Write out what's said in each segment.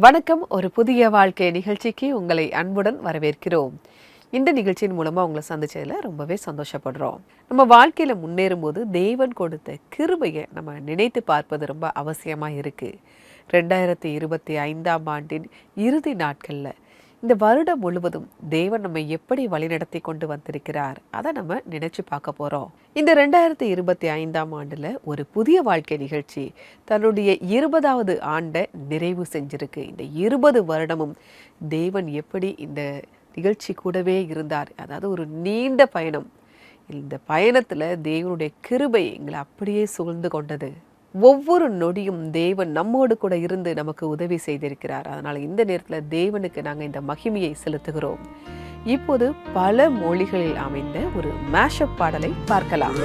வணக்கம். ஒரு புதிய வாழ்க்கை நிகழ்ச்சிக்கு உங்களை அன்புடன் வரவேற்கிறோம். இந்த நிகழ்ச்சியின் மூலமா உங்களை சந்திச்சதுல ரொம்பவே சந்தோஷப்படுறோம். நம்ம வாழ்க்கையில முன்னேறும் போது தேவன் கொடுத்த கிருபையை நம்ம நினைத்து பார்ப்பது ரொம்ப அவசியமா இருக்கு. 2025ஆம் ஆண்டின் இறுதி நாட்கள்ல இந்த வருடம் முழுவதும் தேவன் நம்ம எப்படி வழிநடத்தி கொண்டு வந்திருக்கிறார், அதை நம்ம நினைச்சு பார்க்க போறோம். இந்த 2025ஆம் ஆண்டுல ஒரு புதிய வாழ்க்கை நிகழ்ச்சி தன்னுடைய 20வது ஆண்டை நிறைவு செஞ்சிருக்கு. இந்த 20 வருடமும் தேவன் எப்படி இந்த நிகழ்ச்சி கூடவே இருந்தார். அதாவது ஒரு நீண்ட பயணம். இந்த பயணத்துல தேவனுடைய கிருபை எங்களை அப்படியே சூழ்ந்து கொண்டது. ஒவ்வொரு நொடியும் தேவன் நம்மோடு கூட இருந்து நமக்கு உதவி செய்திருக்கிறார். அதனால இந்த நேரத்தில் தேவனுக்கு நாங்கள் இந்த மகிமையை செலுத்துகிறோம். இப்போது பல மொழிகளில் அமைந்த ஒரு மேஷப் பாடலை பார்க்கலாம்.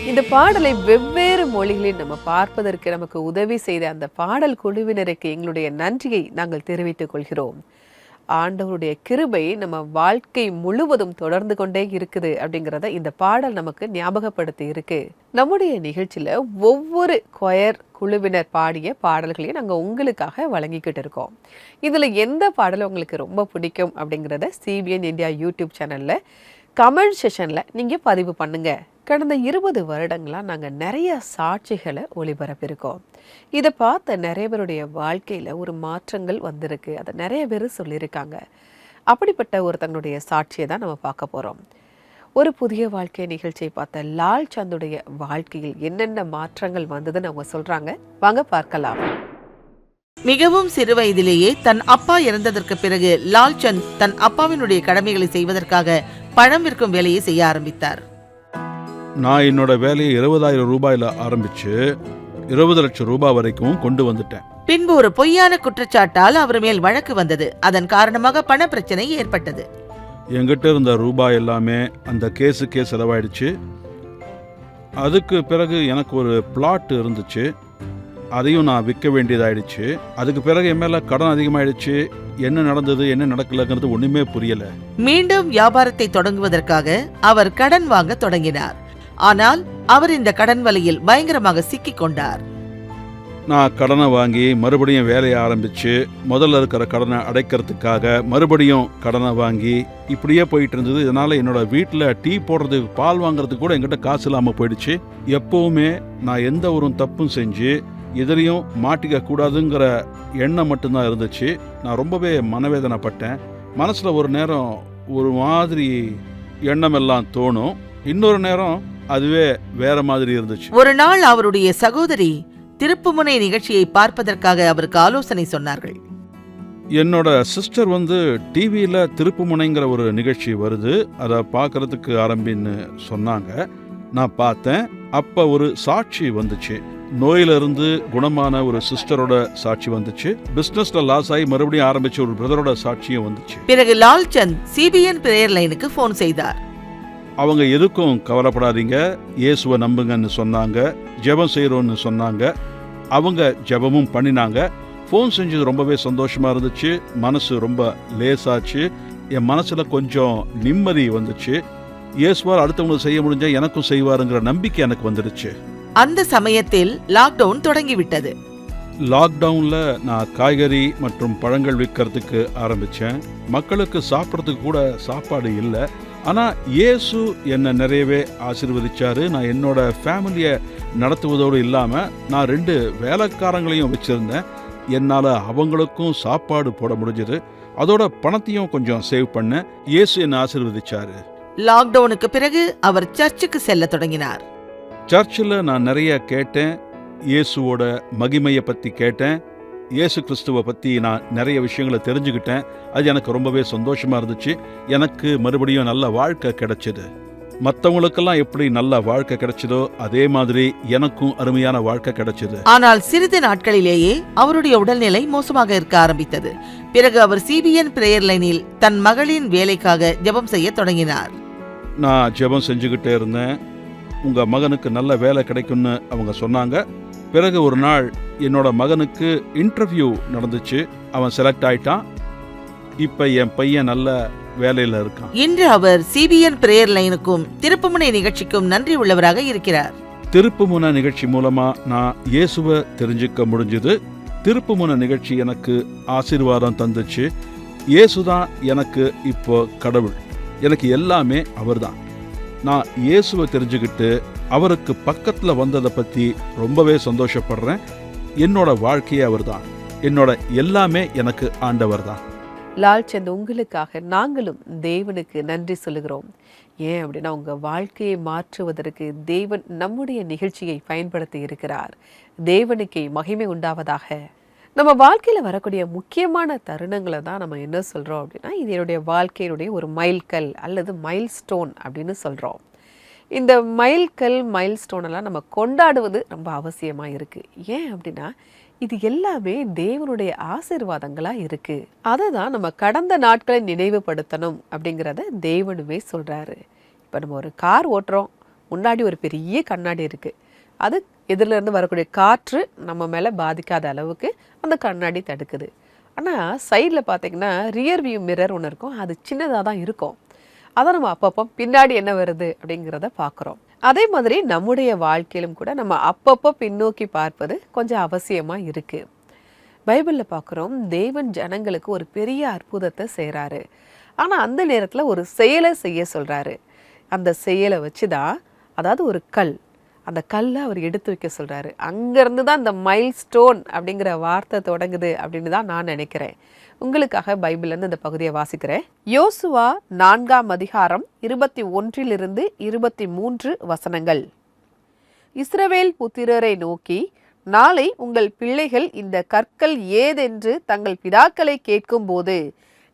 இந்த பாடலை வெவ்வேறு மொழிகளில் நம்ம பார்ப்பதற்கு நமக்கு உதவி செய்த அந்த பாடல் குழுவினருக்கு எங்களுடைய நன்றியை நாங்கள் தெரிவித்துக் கொள்கிறோம். ஆண்டவருடைய கிருபை நம்ம வாழ்க்கை முழுவதும் தொடர்ந்து கொண்டே இருக்குது அப்படிங்கிறத இந்த பாடல் நமக்கு ஞாபகப்படுத்தி இருக்கு. நம்முடைய நிகழ்ச்சியில ஒவ்வொரு கொயர் குழுவினர் பாடிய பாடல்களையும் நாங்கள் உங்களுக்காக வழங்கிக்கிட்டு இருக்கோம். இதுல எந்த பாடல் உங்களுக்கு ரொம்ப பிடிக்கும் அப்படிங்கிறத சிபிஎன் இந்தியா யூடியூப் சேனல்ல கமெண்ட் செஷன்ல நீங்க பதிவு பண்ணுங்க. கடந்த 20 வருடங்களா நாங்கள் நிறைய சாட்சிகளை ஒளிபரப்பியிருக்கோம். இதை பார்த்த நிறைய பேருடைய வாழ்க்கையில ஒரு மாற்றங்கள் வந்திருக்கு. அதை நிறைய பேர் சொல்லியிருக்காங்க. அப்படிப்பட்ட ஒருத்தங்களுடைய சாட்சியை தான் நம்ம பார்க்க போறோம். ஒரு புதிய வாழ்க்கை நிகழ்ச்சியை பார்த்த லால் சந்துடைய வாழ்க்கையில் என்னென்ன மாற்றங்கள் வந்ததுன்னு அவங்க சொல்றாங்க. வாங்க பார்க்கலாம். மிகவும் சிறு வயதிலேயே தன் அப்பா இறந்ததற்கு பிறகு லால்சந்த் தன் அப்பாவினுடைய கடமைகளை செய்வதற்காக பழம் விற்கும் வேலையை செய்ய ஆரம்பித்தார். நான் என்னோட வேலையை 20,000 ரூபாயில ஆரம்பிச்சு 20 லட்சம் ரூபாய் வரைக்கும் கொண்டு வந்துட்டேன். பின்பு ஒரு பொய்யான குற்றச்சாட்டால் அவர் மேல் வழக்கு வந்தது. அதன் காரணமாக பண பிரச்சனை ஏற்பட்டது. என்கிட்ட இருந்த ரூபாய் எல்லாமே அந்த கேஸுக்கே செலவாயிடுச்சு. அதுக்கு பிறகு எனக்கு ஒரு பிளாட் இருந்துச்சு, அதையும் நான் விற்க வேண்டியதாயிடுச்சு. அதுக்கு பிறகு என் மேல கடன் அதிகமாயிடுச்சு. என்ன நடந்தது என்ன நடக்கலங்கிறது ஒண்ணுமே புரியல. மீண்டும் வியாபாரத்தை தொடங்குவதற்காக அவர் கடன் வாங்க தொடங்கினார். ஆனால் அவர் இந்த கடன் வலையில் பயங்கரமாக சிக்கிக் கொண்டார். நான் கடனை வாங்கி மறுபடியும் வேலையை ஆரம்பிச்சு முதல்ல இருக்கிற கடனை அடைக்கிறதுக்காக மறுபடியும் கடனை வாங்கி இப்படியே போயிட்டு இருந்தது. இதனால என்னோட வீட்டில் டீ போடுறதுக்கு பால் வாங்குறதுக்கு கூட என்கிட்ட காசு இல்லாமல் போயிடுச்சு. எப்பவுமே நான் எந்த ஒரு தப்பும் செஞ்சு எதிரையும் மாட்டிக்க கூடாதுங்கிற எண்ணம் மட்டும்தான் இருந்துச்சு. நான் ரொம்பவே மனவேதனைப்பட்டேன். மனசுல ஒரு நேரம் ஒரு மாதிரி எண்ணம் எல்லாம் தோணும், இன்னொரு நேரம் அதுவே வேற மாதிரி இருந்துச்சு. ஒரு நாள் அவருடைய சகோதரி திருப்புமுனை நிகழ்ச்சியை பார்ப்பதற்காக அவருக்கு ஆலோசனை சொன்னார்கள். என்னோட சிஸ்டர் டிவியில திருப்புமுனைங்கிற ஒரு நிகழ்ச்சி வருது, அதை பார்க்கறதுக்கு ஆரம்பின்னு சொன்னாங்க. நான் பார்த்தேன். அப்ப ஒரு சாட்சி வந்துச்சு. நோயிலிருந்து குணமான ஒரு சிஸ்டரோட சாட்சி வந்துச்சு. பிசினஸ்ல லாஸ் ஆகி மறுபடியும் ஆரம்பிச்ச ஒரு பிரதரோட சாட்சியும் வந்துச்சு. பிறகு லால்சந்த் சிபிஎன் பிரேயர் லைனுக்கு போன் செய்தார். அவங்க எதுக்கும் கவலைப்படாதீங்க, இயேசுவை நம்புங்கன்னு சொன்னாங்க. ஜெபம் செய்யறோன்னு சொன்னாங்க. அவங்க ஜெபமும் பண்ணினாங்க. ஃபோன் செஞ்சது ரொம்பவே சந்தோஷமா இருந்துச்சு. மனசு ரொம்ப லேசாச்சு. என் மனசுல கொஞ்சம் நிம்மதி வந்துச்சு. இயேசுவார் அடுத்தவங்களுக்கு செய்ய முடிஞ்சா எனக்கும் செய்வாருங்கிற நம்பிக்கை எனக்கு வந்துடுச்சு. அந்த சமயத்தில் லாக்டவுன் தொடங்கிவிட்டது. லாக்டவுன்ல நான் காய்கறி மற்றும் பழங்கள் விற்கிறதுக்கு ஆரம்பிச்சேன். மக்களுக்கு சாப்பிட்றதுக்கு கூட சாப்பாடு இல்லை. ஆனா இயேசு என்னை நிறையவே ஆசீர்வதிச்சாரு. நான் என்னோட ஃபேமிலியை நடத்துவதோடு இல்லாம நான் 2 வேலைக்காரங்களையும் வச்சிருந்தேன். என்னால அவங்களுக்கும் சாப்பாடு போட முடிஞ்சது. அதோட பணத்தையும் கொஞ்சம் சேவ் பண்ண இயேசு என்னை ஆசீர்வதிச்சாரு. லாக்டவுனுக்கு பிறகு அவர் சர்ச்சுக்கு செல்ல தொடங்கினார். சர்ச்சில் நான் நிறைய கேட்டேன். இயேசுவோட மகிமையை பற்றி கேட்டேன். இயேசு கிறிஸ்துவை பற்றி நான் நிறைய விஷயங்களை தெரிஞ்சுக்கிட்டேன். அது எனக்கு ரொம்பவே சந்தோஷமாக இருந்துச்சு. எனக்கு மறுபடியும் நல்ல வாழ்க்கை கிடைச்சது. மற்றவங்களுக்கெல்லாம் எப்படி நல்ல வாழ்க்கை கிடைச்சதோ அதே மாதிரி எனக்கும் அருமையான வாழ்க்கை கிடைச்சது. ஆனால் சிறிது நாட்களிலேயே அவருடைய உடல்நிலை மோசமாக இருக்க ஆரம்பித்தது. பிறகு அவர் சிபிஎன் பிரேயர் லைனில் தன் மகளின் வேலைக்காக ஜெபம் செய்ய தொடங்கினார். நான் ஜெபம் செஞ்சுக்கிட்டே இருந்தேன். உங்க மகனுக்கு நல்ல வேலை கிடைக்கும்னு அவங்க சொன்னாங்க. பிறகு ஒரு நாள் என்னோட மகனுக்கு இன்டர்வியூ நடந்துச்சு. அவன் செலக்ட் ஆயிட்டான். இப்ப என் பையன் நல்ல வேலையில இருக்கான். இன்று அவர் சிபிஎன் பிரேயர் லைனுக்கும் திருப்புமுனை நிகழ்ச்சிக்கும் நன்றி உள்ளவராக இருக்கிறார். திருப்புமுனை நிகழ்ச்சி மூலமா நான் இயேசுவை தெரிஞ்சுக்க முடிஞ்சது. திருப்புமுனை நிகழ்ச்சி எனக்கு ஆசீர்வாதம் தந்துச்சு. இயேசுதான் எனக்கு இப்போ கடவுள். எனக்கு எல்லாமே அவர்தான். நான் இயேசுவை தெரிஞ்சுக்கிட்டு அவருக்கு பக்கத்துல வந்ததை பத்தி ரொம்பவே சந்தோஷப்படுறேன். என்னோட வாழ்க்கையே அவர்தான். என்னோட எல்லாமே எனக்கு ஆண்டவர் தான். லால்சந்த், உங்களுக்காக நாங்களும் தேவனுக்கு நன்றி சொல்லுகிறோம். ஏன் அப்படின்னா உங்க வாழ்க்கையை மாற்றுவதற்கு தேவன் நம்முடைய நிகழ்ச்சியை பயன்படுத்தி இருக்கிறார். தேவனுக்கு மகிமை உண்டாவதாக. நம்ம வாழ்க்கையில வரக்கூடிய முக்கியமான தருணங்களை தான் நம்ம என்ன சொல்றோம் அப்படின்னா, இது என்னுடைய வாழ்க்கையினுடைய ஒரு மைல்கல் அல்லது மைல் ஸ்டோன் அப்படின்னு சொல்றோம். இந்த மைல்கல் மைல்ஸ்டோன் எல்லாம் நம்ம கொண்டாடுவது ரொம்ப அவசியமாக இருக்குது. ஏன் அப்படின்னா இது எல்லாமே தேவனுடைய ஆசீர்வாதங்களாக இருக்குது. அதை தான் நம்ம கடந்த நாட்களை நினைவுபடுத்தணும் அப்படிங்கிறத தேவனுமே சொல்கிறாரு. இப்போ நம்ம ஒரு கார் ஓட்டுறோம், முன்னாடி ஒரு பெரிய கண்ணாடி இருக்குது. அது எதிரிலேருந்து வரக்கூடிய காற்று நம்ம மேலே பாதிக்காத அளவுக்கு அந்த கண்ணாடி தடுக்குது. ஆனால் சைடில் பார்த்தீங்கன்னா ரியர் வியூ மிரர் ஒன்று இருக்கும், அது சின்னதாக தான் இருக்கும். அதை நம்ம அப்பப்போ பின்னாடி என்ன வருது அப்படிங்கிறத பார்க்குறோம். அதே மாதிரி நம்முடைய வாழ்க்கையிலும் கூட நம்ம அப்பப்போ பின்னோக்கி பார்ப்பது கொஞ்சம் அவசியமாக இருக்குது. பைபிளில் பார்க்குறோம், தேவன் ஜனங்களுக்கு ஒரு பெரிய அற்புதத்தை செய்கிறாரு. ஆனால் அந்த நேரத்தில் ஒரு செயலை செய்ய சொல்கிறாரு. அந்த செயலை வச்சு தான், அதாவது ஒரு கல், அந்த கல்லை அவர் எடுத்து வைக்க சொல்கிறாரு. அங்கேருந்து தான் இந்த மைல்ஸ்டோன் அப்படிங்கிற வார்த்தை தொடங்குது அப்படின்னு தான் நான் நினைக்கிறேன். உங்களுக்காக பைபிள்லேருந்து இந்த பகுதியை வாசிக்கிறேன். யோசுவா 4ஆம் அதிகாரம் 21 23 வசனங்கள். இஸ்ரவேல் புத்திரரை நோக்கி, நாளை உங்கள் பிள்ளைகள் இந்த கற்கள் ஏதென்று தங்கள் பிதாக்களை கேட்கும்போது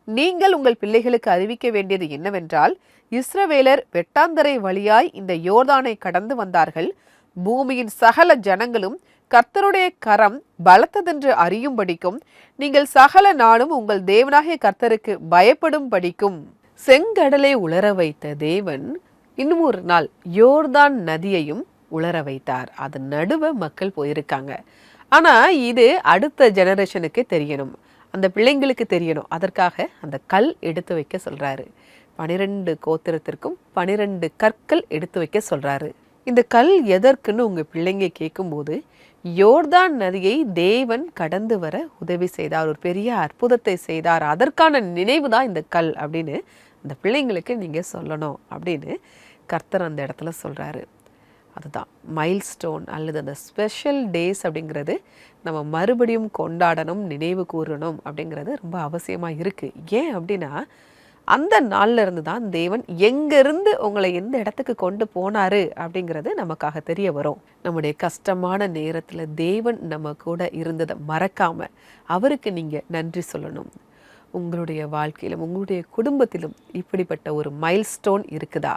நீங்கள் உங்கள் பிள்ளைகளுக்கு அறிவிக்க வேண்டியது என்னவென்றால், இஸ்ரவேலர் வெட்டாந்தரை வழியாய் இந்த யோர்தானை கடந்து வந்தார்கள். பூமியின் சகல ஜனங்களும் கர்த்தருடைய கரம் பலத்ததென்று அறியும்படிக்கும் நீங்கள் சகல நாளும் உங்கள் தேவனாகிய கர்த்தருக்கு பயப்படும் படிக்கும். செங்கடலை உலர வைத்த தேவன் இன்னும் ஒரு நாள் யோர்தான் நதியையும் உலர வைத்தார். அது நடுவே மக்கள் போயிருக்காங்க. ஆனா இது அடுத்த ஜெனரேஷனுக்கு தெரியணும், அந்த பிள்ளைங்களுக்கு தெரியணும். அதற்காக அந்த கல் எடுத்து வைக்க சொல்றாரு. 12 கோத்திரத்திற்கும் 12 கற்கள் எடுத்து வைக்க சொல்றாரு. இந்த கல் எதற்குன்னு உங்க பிள்ளைங்க கேட்கும்போது, யோர்தான் நதியை தேவன் கடந்து வர உதவி செய்தார், ஒரு பெரிய அற்புதத்தை செய்தார், அதற்கான நினைவு தான் இந்த கல் அப்படின்னு அந்த பிள்ளைங்களுக்கு நீங்க சொல்லணும் அப்படின்னு கர்த்தர் அந்த இடத்துல சொல்றாரு. அதுதான் மைல்ஸ்டோன் அல்லது அந்த ஸ்பெஷல் டேஸ் அப்படிங்கிறது நம்ம மறுபடியும் கொண்டாடணும், நினைவு கூறணும் அப்படிங்கிறது ரொம்ப அவசியமாக இருக்குது. ஏன் அப்படின்னா அந்த நாளில் இருந்து தான் தேவன் எங்கேருந்து உங்களை எந்த இடத்துக்கு கொண்டு போனாரு அப்படிங்கிறது நமக்காக தெரிய வரும். நம்முடைய கஷ்டமான நேரத்தில் தேவன் நம்ம கூட இருந்ததை மறக்காம அவருக்கு நீங்கள் நன்றி சொல்லணும். உங்களுடைய வாழ்க்கையிலும் உங்களுடைய குடும்பத்திலும் இப்படிப்பட்ட ஒரு மைல்ஸ்டோன் இருக்குதா?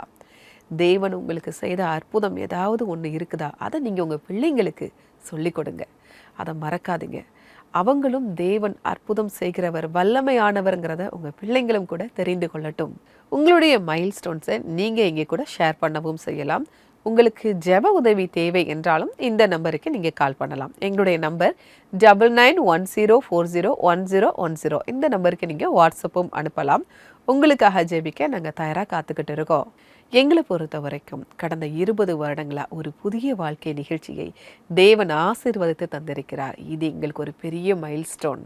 தேவன் உங்களுக்கு செய்த அற்புதம் ஏதாவது ஒன்று இருக்குதா? அதை நீங்கள் உங்கள் பிள்ளைங்களுக்கு சொல்லிக் கொடுங்க, அதை மறக்காதீங்க. அவங்களும் தேவன் அற்புதம் செய்கிறவர், வல்லமையானவர்ங்கிறத உங்கள் பிள்ளைங்களும் கூட தெரிந்து கொள்ளட்டும். உங்களுடைய மைல்ஸ்டோன்ஸை நீங்கள் இங்கே கூட ஷேர் பண்ணவும் செய்யலாம். உங்களுக்கு ஜெப உதவி தேவை என்றாலும் இந்த நம்பருக்கு நீங்கள் கால் பண்ணலாம். எங்களுடைய நம்பர் 9910401010. இந்த நம்பருக்கு நீங்கள் வாட்ஸ்அப்பும் அனுப்பலாம். உங்களுக்காக ஜெபிக்க நாங்கள் தயாராக காத்துக்கிட்டு இருக்கோம். எங்களை பொறுத்த வரைக்கும் கடந்த 20 வருடங்களாக ஒரு புதிய வாழ்க்கை நிகழ்ச்சியை தேவன் ஆசீர்வதித்து தந்திருக்கிறார். இது எங்களுக்கு ஒரு பெரிய மைல்ஸ்டோன்.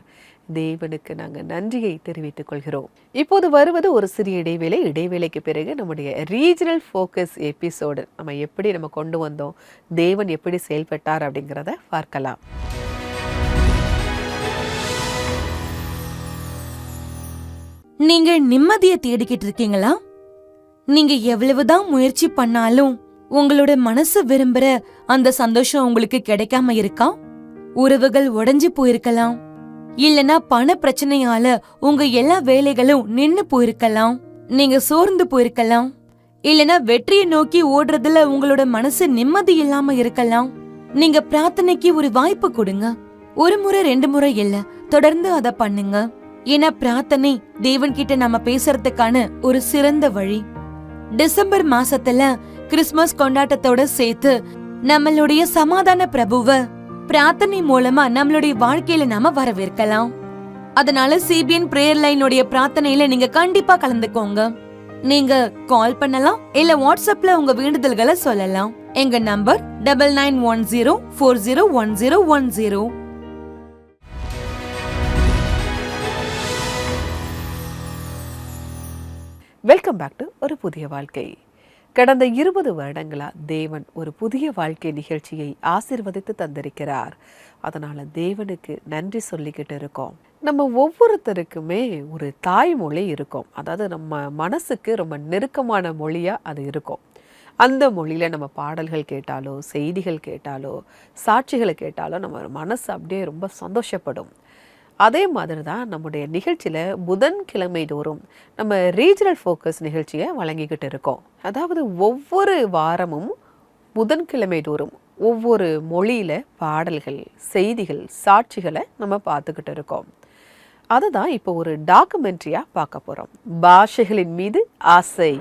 தேவனுக்கு நாங்கள் நன்றியை தெரிவித்துக் கொள்கிறோம். இப்போது வருவது ஒரு சிறிய இடைவேளை. இடைவேளைக்கு பிறகு நம்முடைய ரீஜனல் ஃபோக்கஸ் எபிசோடு நம்ம எப்படி கொண்டு வந்தோம், தேவன் எப்படி செயல்பட்டார் அப்படிங்கிறத பார்க்கலாம். நீங்க நிம்மதியை தேடிக்கிட்டு இருக்கீங்களா? நீங்க எவ்வளவுதான் முயற்சி பண்ணாலும் உங்களோட மனசு விரும்புற அந்த சந்தோஷம் உங்களுக்கு கிடைக்காம இருக்கா? உறவுகள் உடைஞ்சு போயிருக்கலாம், இல்லனா பண பிரச்சனையால உங்க எல்லா வேலைகளும் நின்னு போயிருக்கலாம், நீங்க சோர்ந்து போயிருக்கலாம், இல்லனா வெற்றியை நோக்கி ஓடுறதுல உங்களோட மனசு நிம்மதி இல்லாம இருக்கலாம். நீங்க பிரார்த்தனைக்கு ஒரு வாய்ப்பு கொடுங்க. ஒரு முறை 2 முறை இல்ல, தொடர்ந்து அத பண்ணுங்க. ஏன்னா பிரார்த்தனை தேவன் கிட்ட நம்ம பேசுறதுக்கான ஒரு சிறந்த வழி. டிசம்பர் மாசத்துல கிறிஸ்துமஸ் கொண்டாட்டத்தோட சேர்த்து நம்மளுடைய சமாதான பிரபுவ பிரார்த்தனை மூலமா நம்மளுடைய வாழ்க்கையில நாம வரவேற்கலாம். அதனால CBN பிரேயர் லைனுடைய பிரார்த்தனையில நீங்க கண்டிப்பா கலந்துக்கோங்க. நீங்க கால் பண்ணலாம், இல்ல வாட்ஸ்அப்ல உங்க வேண்டுதல்களை சொல்லலாம். எங்க நம்பர் 9910401010. வெல்கம் பேக் டு ஒரு புதிய வாழ்க்கை. கடந்த 20 வருடங்களா தேவன் ஒரு புதிய வாழ்க்கை நிகழ்ச்சியை ஆசீர்வதித்து தந்திருக்கிறார். அதனால தேவனுக்கு நன்றி சொல்லிக்கிட்டு இருக்கோம். நம்ம ஒவ்வொருத்தருக்குமே ஒரு தாய்மொழி இருக்கும். அதாவது நம்ம மனசுக்கு ரொம்ப நெருக்கமான மொழியா அது இருக்கும். அந்த மொழியில நம்ம பாடல்கள் கேட்டாலோ, செய்திகள் கேட்டாலோ, சாட்சிகளை கேட்டாலோ நம்ம மனசு அப்படியே ரொம்ப சந்தோஷப்படும். அதே மாதிரி தான் நம்முடைய நிகழ்ச்சியில் புதன்கிழமை தோறும் நம்ம ரீஜனல் ஃபோக்கஸ் நிகழ்ச்சியை வழங்கிக்கிட்டு இருக்கோம். அதாவது ஒவ்வொரு வாரமும் புதன்கிழமை தோறும் ஒவ்வொரு மொழியில் பாடல்கள், செய்திகள், சாட்சிகளை நம்ம பார்த்துக்கிட்டு இருக்கோம். அதுதான் இப்போ ஒரு டாக்குமெண்ட்ரியாக பார்க்க போகிறோம். பாஷைகளின் மீது ஆசை.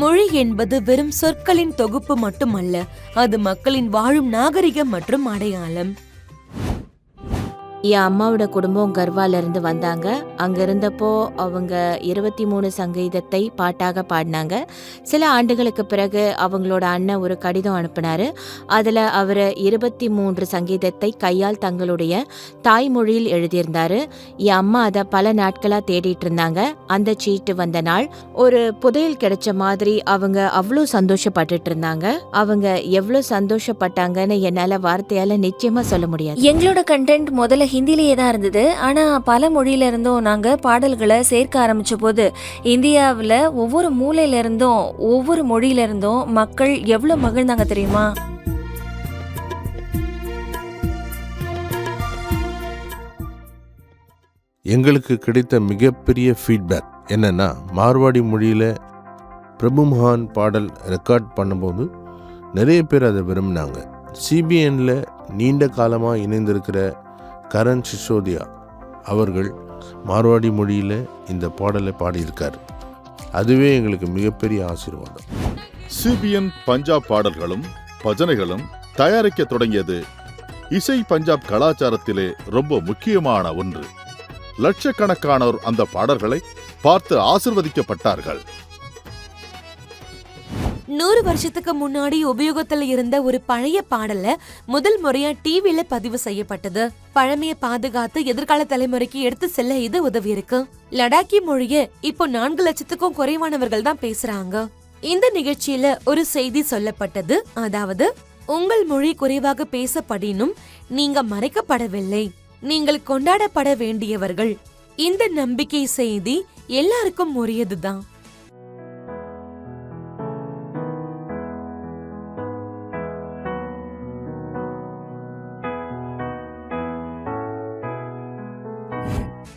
மொழி என்பது வெறும் சொற்களின் தொகுப்பு மட்டுமல்ல, அது மக்களின் வாழும் நாகரிகம் மற்றும் அடையாளம். என் அம்மாவோட குடும்பம் கர்வால இருந்து வந்தாங்க. அங்க இருந்தப்போ அவங்க 23 சங்கீதத்தை பாட்டாக பாடினாங்க. சில ஆண்டுகளுக்கு பிறகு அவங்களோட அண்ணன் ஒரு கடிதம் அனுப்பினாரு. அதுல அவர் 23 சங்கீதத்தை கையால் தங்களுடைய தாய்மொழியில் எழுதியிருந்தாரு. என் அம்மா அதை பல நாட்களா தேடிட்டு இருந்தாங்க. அந்த சீட்டு வந்த நாள் ஒரு புதையல் கிடைச்ச மாதிரி அவங்க அவ்வளோ சந்தோஷப்பட்டுட்டு இருந்தாங்க. அவங்க எவ்வளவு சந்தோஷப்பட்டாங்கன்னு என்னால வார்த்தையால நிச்சயமா சொல்ல முடியாது. எங்களோட கண்டென்ட் முதல்ல ஹிந்திலேயே தான் இருந்தது. ஆனால் பல மொழியில இருந்தும் நாங்கள் பாடல்களை சேர்க்க ஆரம்பித்த போது இந்தியாவில் ஒவ்வொரு மூலையில இருந்தும் ஒவ்வொரு மொழியில இருந்தும் மக்கள் எவ்வளோ மகிழ்ந்தாங்க தெரியுமா? எங்களுக்கு கிடைத்த மிகப்பெரிய ஃபீட்பேக் என்னன்னா, மார்வாடி மொழியில் பிரபு மகான் பாடல் ரெக்கார்ட் பண்ணும்போது நிறைய பேர் அதை விரும்பினாங்க. சிபிஎன்ல நீண்ட காலமாக இணைந்திருக்கிற கரண் சிசோதியா அவர்கள் மார்வாடி மொழியில் இந்த பாடலை பாடியிருக்கார். அதுவே எங்களுக்கு மிகப்பெரிய ஆசீர்வாதம். சிபிஎன் பஞ்சாப் பாடல்களும் பஜனைகளும் தயாரிக்க தொடங்கியது இசை பஞ்சாப் கலாச்சாரத்திலே ரொம்ப முக்கியமான ஒன்று. லட்சக்கணக்கானோர் அந்த பாடல்களை பார்த்து ஆசிர்வதிக்கப்பட்டார்கள். 100 வருஷத்துக்கு முன்னாடி உபயோகத்துல இருந்த ஒரு பழைய பாடல முதல் முறையா டிவில பதிவு செய்யப்பட்டது. பழமையை பாதுகாத்து எதிர்கால தலைமுறைக்கு எடுத்து செல்ல இது உதவி இருக்கு. லடாக்கி மொழிய இப்போ 4 லட்சத்துக்கும் குறைவானவர்கள் தான் பேசுறாங்க. இந்த நிகழ்ச்சியில ஒரு செய்தி சொல்லப்பட்டது. அதாவது, உங்கள் மொழி குறைவாக பேசப்படினும் நீங்க மறைக்கப்படவில்லை, நீங்கள் கொண்டாடப்பட வேண்டியவர்கள். இந்த நம்பிக்கை செய்தி எல்லாருக்கும் உரியதுதான்.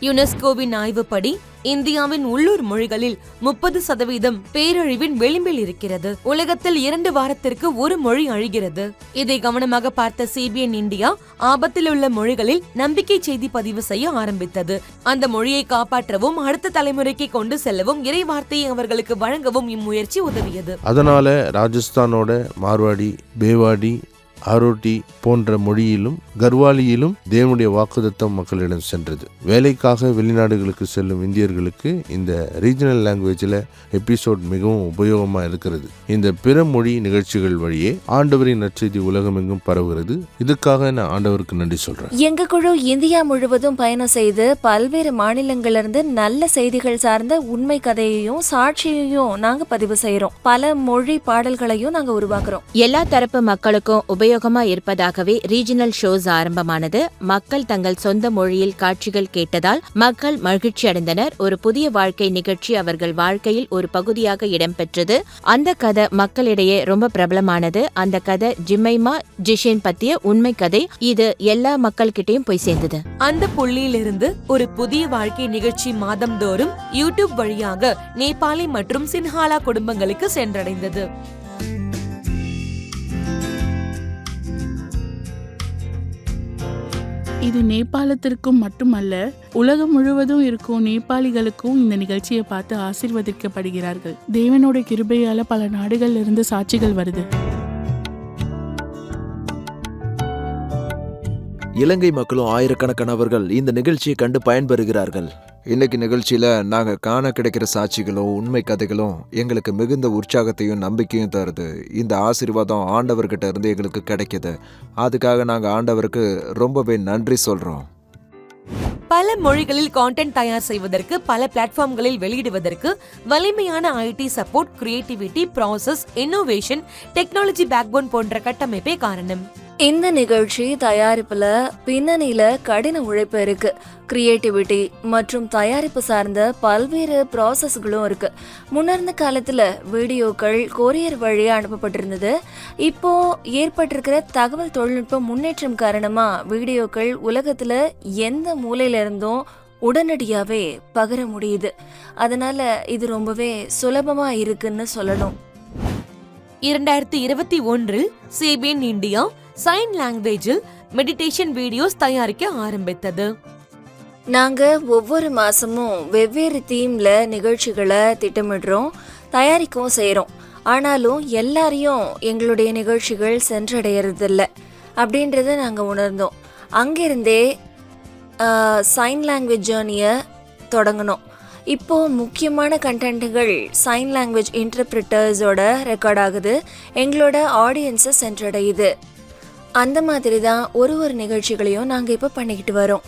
யுனெஸ்கோவின் ஆய்வுப்படி இந்தியாவின் உள்ளூர் மொழிகளில் 30% பேரழிவின் விளிம்பில் இருக்கிறது. உலகத்தில் 2 வாரத்திற்கு ஒரு மொழி அழிகிறது. இதை கவனமாக பார்த்த சிபிஎன் இந்தியா ஆபத்தில் உள்ள மொழிகளில் நம்பிக்கை செய்தி பதிவு செய்ய ஆரம்பித்தது. அந்த மொழியை காப்பாற்றவும் அடுத்த தலைமுறைக்கு கொண்டு செல்லவும் இறை வார்த்தையை அவர்களுக்கு வழங்கவும் இம்முயற்சி உதவியது. அதனால ராஜஸ்தானோட மார்வாடி, பேவாடி, ஆரோட்டி போன்ற மொழியிலும் கர்வாலியிலும் தேவனுடைய வாக்குத்தத்தம் மக்களிடம் சென்றது. வேலைக்காக வெளிநாடுகளுக்கு செல்லும் இந்தியர்களுக்கு இந்த ரீஜனல் லாங்குவேஜில் எபிசோட் மிகவும் உபயோகமாக இருக்கிறது. இந்த பிற மொழி நிகழ்ச்சிகள் வழியே ஆண்டவரின் நற்செய்தி உலகமெங்கும் பரவுகிறது. இதுக்காக நான் ஆண்டவருக்கு நன்றி சொல்றேன். எங்க குழு இந்தியா முழுவதும் பயணம் செய்து பல்வேறு மாநிலங்களிலிருந்து நல்ல செய்திகள் சார்ந்த உண்மை கதையையும் சாட்சியையும் நாங்க பதிவு செய்யறோம். பல மொழி பாடல்களையும் நாங்க உருவாக்குறோம். எல்லா தரப்பு மக்களுக்கும் உபயோகமா இருப்பதாகவே ரீஜனல் ஷோஸ் ஆரம்பமானது. மக்கள் தங்கள் சொந்த மொழியில் காட்சிகள் கேட்டதால் மக்கள் மகிழ்ச்சி அடைந்தனர். ஒரு புதிய வாழ்க்கை நிகழ்ச்சி அவர்கள் வாழ்க்கையில் ஒரு பகுதியாக இடம்பெற்றது. அந்த கதை மக்களிடையே ரொம்ப பிரபலமானது. அந்த கதை ஜிமைமா ஜிஷேன் பத்திய உண்மை கதை. இது எல்லா மக்கள்கிட்டையும் போய் சேர்ந்தது. அந்த புள்ளியிலிருந்து ஒரு புதிய வாழ்க்கை நிகழ்ச்சி மாதம்தோறும் யூடியூப் வழியாக நேபாளி மற்றும் சின்ஹாலா குடும்பங்களுக்கு சென்றடைந்தது. இது நேபாளத்திற்கும் மட்டுமல்ல, உலகம் முழுவதும் இருக்கும் நேபாளிகளுக்கும் இந்த நிகழ்ச்சியை பார்த்து ஆசீர்வதிக்கப்படுகிறார்கள். தேவனோட கிருபையால பல நாடுகள்ல இருந்து சாட்சிகள் வருது. இலங்கை மக்களும் ஆயிரக்கணக்கானவர்கள் இந்த நிகழ்ச்சியை கண்டு பயன்பெறுகிறார்கள். இன்னைக்கு நிகழ்ச்சியில நாங்க காண கிடைக்கிற சாட்சிகளும் உண்மை கதைகளும் எங்களுக்கு மிகுந்த உற்சாகத்தையும் நம்பிக்கையும் தருது. இந்த ஆசீர்வாதம் ஆண்டவர்கிட்ட இருந்து எங்களுக்கு கிடைக்குது. அதுக்காக நாங்க ஆண்டவருக்கு ரொம்பவே நன்றி சொல்றோம். பல மொழிகளில் கான்டென்ட் தயார் செய்வதற்கு, பல பிளாட்ஃபார்ம்களில் வெளியிடுவதற்கு வலிமையான ID support, creativity, process, innovation, technology backbone போன்ற கட்டமைப்பே காரணம். இந்த நிகழ்ச்சி தயாரிப்புல பின்னணியில கடின உழைப்பு இருக்கு, கிரியேட்டிவிட்டி மற்றும் தயாரிப்பு சார்ந்த பல்வேறு ப்ராசஸ்களும் இருக்கு. முன்னர்ந்த காலத்துல வீடியோக்கள் கொரியர் வழியா அனுப்பப்பட்டிருந்தது. இப்போ ஏற்பட்டிருக்கிற தகவல் தொழில்நுட்ப முன்னேற்றம் காரணமா வீடியோக்கள் உலகத்துல எந்த மூலையில இருந்தும் உடனடியாவே பகிர முடியுது. அதனால இது ரொம்பவே சுலபமா இருக்குன்னு சொல்லணும். 2021 சிபிஎன் இந்தியா சைன் லாங்குவேஜில் மெடிடேஷன் வீடியோஸ் தயாரிக்க ஆரம்பித்தது. நாங்க ஒவ்வொரு மாசமும் வெவ்வேறு தீம்ல நிகழ்ச்சிகளை திட்டமிடுறோம், தயாரிக்கவும் செய்யறோம். ஆனாலும் எல்லாரையும் எங்களுடைய நிகழ்ச்சிகள் சென்றடையறதில்ல அப்படின்றத நாங்க உணர்ந்தோம். அங்கிருந்தே சைன் லாங்குவேஜ் ஜேர்னியை தொடங்கினோம். இப்போ முக்கியமான கண்டென்ட்டுகள் சைன் லாங்குவேஜ் இன்டர்பிரிட்டர்ஸோட ரெக்கார்ட் ஆகுது, எங்களோட ஆடியன்ஸை சென்றடையுது. அந்த மாதிரி தான் ஒரு நிகழ்ச்சிகளையும் நாங்க இப்ப பண்ணிக்கிட்டு வரோம்.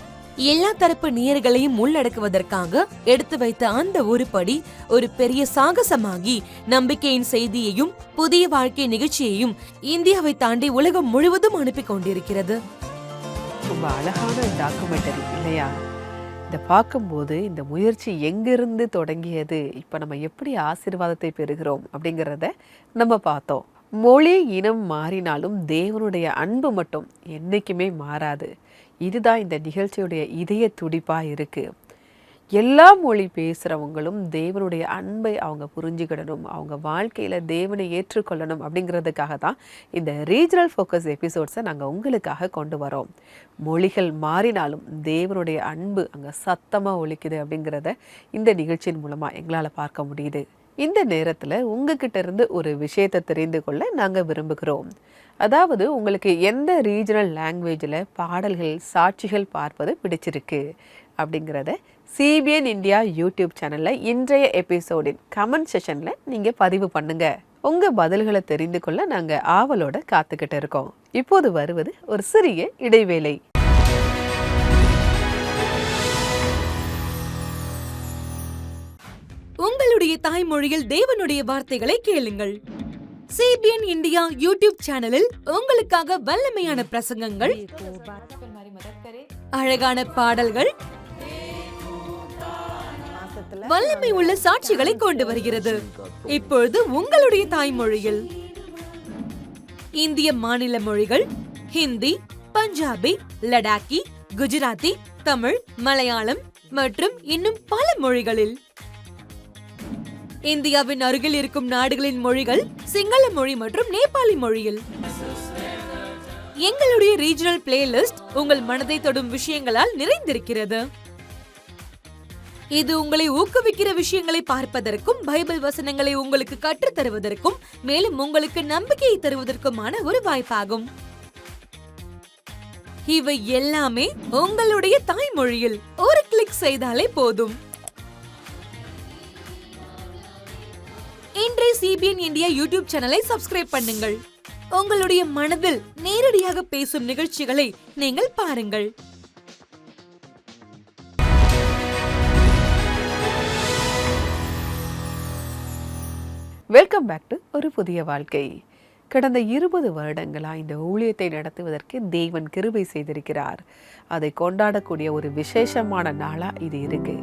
எல்லா தரப்பு நேயர்களையும் உள்ளடக்குவதற்காக எடுத்து வைத்த அந்த ஒரு படி ஒரு பெரிய சாகசமாகி நம்பிக்கையின் செய்தியையும் புதிய வாழ்க்கை நிகழ்ச்சியையும் இந்தியாவை தாண்டி உலகம் முழுவதும் அனுப்பி கொண்டிருக்கிறது. ரொம்ப அழகான டாக்குமெண்டரி இல்லையா? இதை பார்க்கும்போது இந்த முயற்சி எங்கிருந்து தொடங்கியது, இப்போ நம்ம எப்படி ஆசீர்வாதத்தை பெறுகிறோம் அப்படிங்கிறத நம்ம பார்த்தோம். மொழி இனம் மாறினாலும் தேவனுடைய அன்பு மட்டும் என்னைக்குமே மாறாது. இதுதான் இந்த நிகழ்ச்சியுடைய இதய துடிப்பா இருக்கு. எல்லா மொழி பேசுகிறவங்களும் தேவனுடைய அன்பை அவங்க புரிஞ்சுக்கிடணும், அவங்க வாழ்க்கையில் தேவனை ஏற்றுக்கொள்ளணும் அப்படிங்கிறதுக்காக தான் இந்த ரீஜனல் ஃபோக்கஸ் எபிசோட்ஸை நாங்கள் உங்களுக்காக கொண்டு வரோம். மொழிகள் மாறினாலும் தேவனுடைய அன்பு அங்கே சத்தமாக ஒலிக்குது அப்படிங்கிறத இந்த நிகழ்ச்சியின் மூலமாக எங்களால் பார்க்க முடியுது. இந்த நேரத்தில் உங்ககிட்ட இருந்து ஒரு விஷயத்தை தெரிந்து கொள்ள நாங்கள் விரும்புகிறோம். அதாவது உங்களுக்கு எந்த ரீஜனல் லாங்குவேஜில் பாடல்கள், சாட்சிகள் பார்ப்பது பிடிச்சிருக்கு அப்படிங்கிறத சிபிஎன் இந்தியா யூடியூப் சேனலில் இன்றைய எபிசோடின் கமெண்ட் செஷனில் நீங்கள் பதிவு பண்ணுங்க. உங்கள் பதில்களை தெரிந்து கொள்ள நாங்கள் ஆவலோட காத்துக்கிட்டு இருக்கோம். இப்போது வருவது ஒரு சிறிய இடைவேளை. உங்களுடைய தாய்மொழியில் தேவனுடைய வார்த்தைகளை கேளுங்கள். சிபிஎன் இந்தியா யூடியூப் சேனலில் உங்களுக்காக வல்லமையான பிரசங்கங்கள், அழகான பாடல்கள், வல்லமை உள்ள சாட்சிகளை கொண்டு வருகிறது. இப்பொழுது உங்களுடைய தாய்மொழியில் இந்திய மாநில மொழிகள் ஹிந்தி, பஞ்சாபி, லடாக்கி, குஜராத்தி, தமிழ், மலையாளம் மற்றும் இன்னும் பல மொழிகளில். இந்தியாவின் அருகில் இருக்கும் நாடுகளின் மொழிகள் சிங்கள மொழி மற்றும் நேபாளி மொழியில். எங்களுடைய ரீஜனல் பிளேலிஸ்ட் உங்கள் மனதை தொடும் விஷயங்களால் நிறைந்திருக்கிறது. இது உங்களை ஊக்குவிக்கிற விஷயங்களை பார்ப்பதற்கும், பைபிள் வசனங்களை உங்களுக்கு கற்றுத் தருவதற்கும், மேலும் உங்களுக்கு நம்பிக்கையை தருவதற்குமான ஒரு வாய்ப்பாகும். இவை எல்லாமே உங்களுடைய தாய்மொழியில் ஒரு கிளிக் செய்தாலே போதும். இன்றைய சிபிஎன் இந்தியா யூடியூப் சேனலை சப்ஸ்கிரைப் பண்ணுங்கள். உங்களுடைய மனதில் நேரடியாக பேசும் நிகழ்ச்சிகளை நீங்கள் பாருங்கள். வெல்கம் பேக் டு ஒரு புதிய வாழ்க்கை. கடந்த 20 வருடங்களாக இந்த ஊழியத்தை நடத்துவதற்கு தேவன் கிருபை செய்திருக்கிறார். அதை கொண்டாடக்கூடிய ஒரு விசேஷமான நாளாக இது இருக்கு.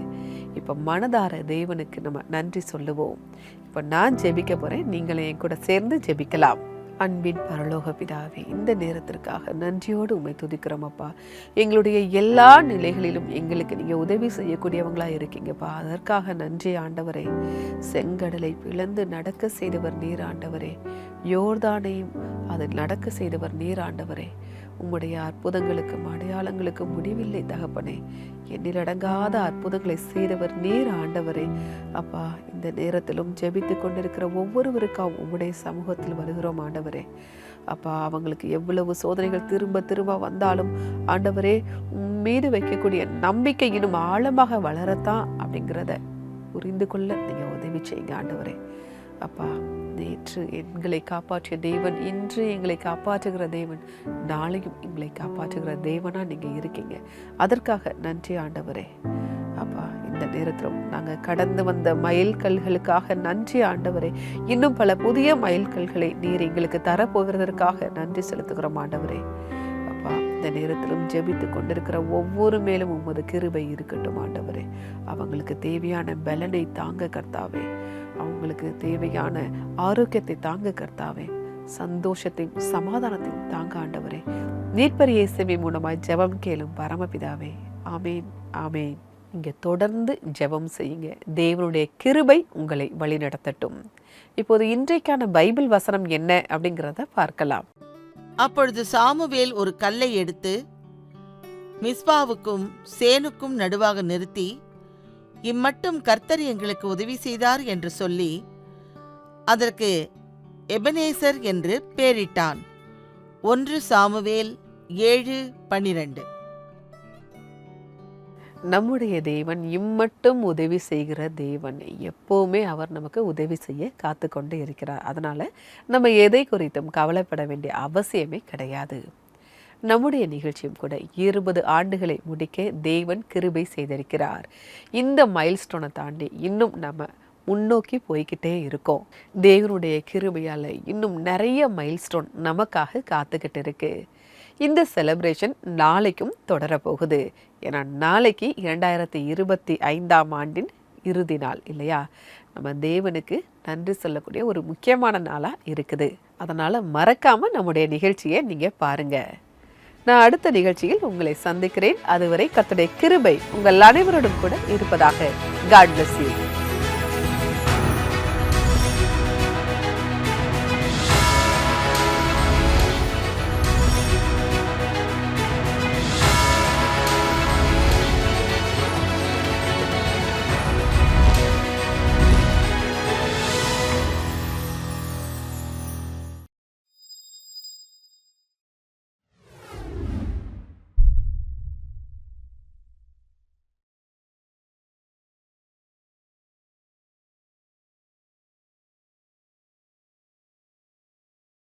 இப்போ மனதார தேவனுக்கு நம்ம நன்றி சொல்லுவோம். இப்போ நான் ஜெபிக்க போகிறேன், நீங்களே என் கூட சேர்ந்து ஜெபிக்கலாம். அன்பின் பரலோக பிதாவே, இந்த நேரத்திற்காக நன்றியோடு உம்மை துதிக்கிறோம் அப்பா. எங்களுடைய எல்லா நிலைகளிலும் எங்களுக்கு நீங்கள் உதவி செய்யக்கூடியவங்களாக இருக்கீங்கப்பா. அதற்காக நன்றி ஆண்டவரே. செங்கடலை பிளந்து நடக்க செய்தவர் நீர் ஆண்டவரே. யோர்தானையும் அதை நடக்க செய்தவர் நீர் ஆண்டவரே. உம்முடைய அற்புதங்களுக்கும் அடையாளங்களுக்கும் முடிவில்லை தகப்பனே. எண்ணிலடங்காத அற்புதங்களை செய்தவர் நீர் ஆண்டவரே. அப்பா, இந்த நேரத்திலும் ஜெபித்து கொண்டிருக்கிற ஒவ்வொருவருக்காகவும் உம்முடைய சமூகத்தில் வருகிறோம் ஆண்டவரே. அப்பா, அவங்களுக்கு எவ்வளவு சோதனைகள் திரும்ப திரும்ப வந்தாலும் ஆண்டவரே, மீது வைக்கக்கூடிய நம்பிக்கை இன்னும் ஆழமாக வளரத்தான் அப்படிங்கிறத புரிந்து கொள்ள நீங்கள் உதவி செய்யுங்க ஆண்டவரே. அப்பா, நேற்று எங்களை காப்பாற்றிய தேவன், இன்று எங்களை காப்பாற்றுகிற தேவன், நாளையும் எங்களை காப்பாற்றுகிற தேவனா நீங்க இருக்கீங்க. அதற்காக நன்றி ஆண்டவரே. அப்பா, இந்த நேரத்திலும் நாங்கள் கடந்து வந்த மைல்கல்களுக்காக நன்றி ஆண்டவரே. இன்னும் பல புதிய மைல்கல்களை நீர் எங்களுக்கு தரப்போகிறதற்காக நன்றி செலுத்துகிறோம் ஆண்டவரே. அப்பா, இந்த நேரத்திலும் ஜெபித்து கொண்டிருக்கிற ஒவ்வொரு மேலும் உமது கிருபை இருக்கட்டும் ஆண்டவரே. அவங்களுக்கு தேவையான பலனை தாங்க கர்த்தாவே, அவங்களுக்கு தேவையான ஆரோக்கியத்தை தாங்க கர்த்தாவே, சந்தோஷத்தையும் சமாதானத்தையும் தாங்க ஆண்டவரே. நீர்ப்பரி இயேசுவின் மூலமாய் ஜெபம் கேளும் பரமபிதாவே. ஆமேன், ஆமேன். இங்க தொடர்ந்து ஜெபம் செய்யுங்க. தேவனுடைய கிருபை உங்களை வழிநடத்தட்டும். இப்போது இன்றைக்கான பைபிள் வசனம் என்ன அப்படிங்கிறத பார்க்கலாம். அப்பொழுது சாமுவேல் ஒரு கல்லை எடுத்து மிஸ்பாவுக்கும் சேனுக்கும் நடுவாக நிறுத்தி, இம்மட்டும் கர்த்தர் எங்களுக்கு உதவி செய்தார் என்று சொல்லி அதற்கு எபனேசர் என்று பெயரிட்டான். 1 சாமுவேல் 7:12. நம்முடைய தேவன் இம்மட்டும் உதவி செய்கிற தேவன். எப்பவுமே அவர் நமக்கு உதவி செய்ய காத்து கொண்டு இருக்கிறார். அதனால நம்ம எதை குறித்தும் கவலைப்பட வேண்டிய அவசியமே கிடையாது. நம்முடைய நிகழ்ச்சியும் கூட 20 ஆண்டுகளை முடிக்க தேவன் கிருபை செய்திருக்கிறார். இந்த மைல்ஸ்டோனை தாண்டி இன்னும் நம்ம முன்னோக்கி போய்கிட்டே இருக்கோம். தேவனுடைய கிருபையால இன்னும் நிறைய மைல்ஸ்டோன் நமக்காக காத்துக்கிட்டு இருக்கு. இந்த செலிப்ரேஷன் நாளைக்கும் தொடரப்போகுது. ஏன்னா நாளைக்கு 2025ஆம் ஆண்டின் இறுதி நாள் இல்லையா? நம்ம தேவனுக்கு நன்றி சொல்லக்கூடிய ஒரு முக்கியமான நாளாக இருக்குது. அதனால் மறக்காமல் நம்முடைய நிகழ்ச்சியை நீங்கள் பாருங்கள். நான் அடுத்த நிகழ்ச்சியில் உங்களை சந்திக்கிறேன். அதுவரை கர்த்தருடைய கிருபை உங்கள் அனைவரோடும் கூட இருப்பதாக. God bless you.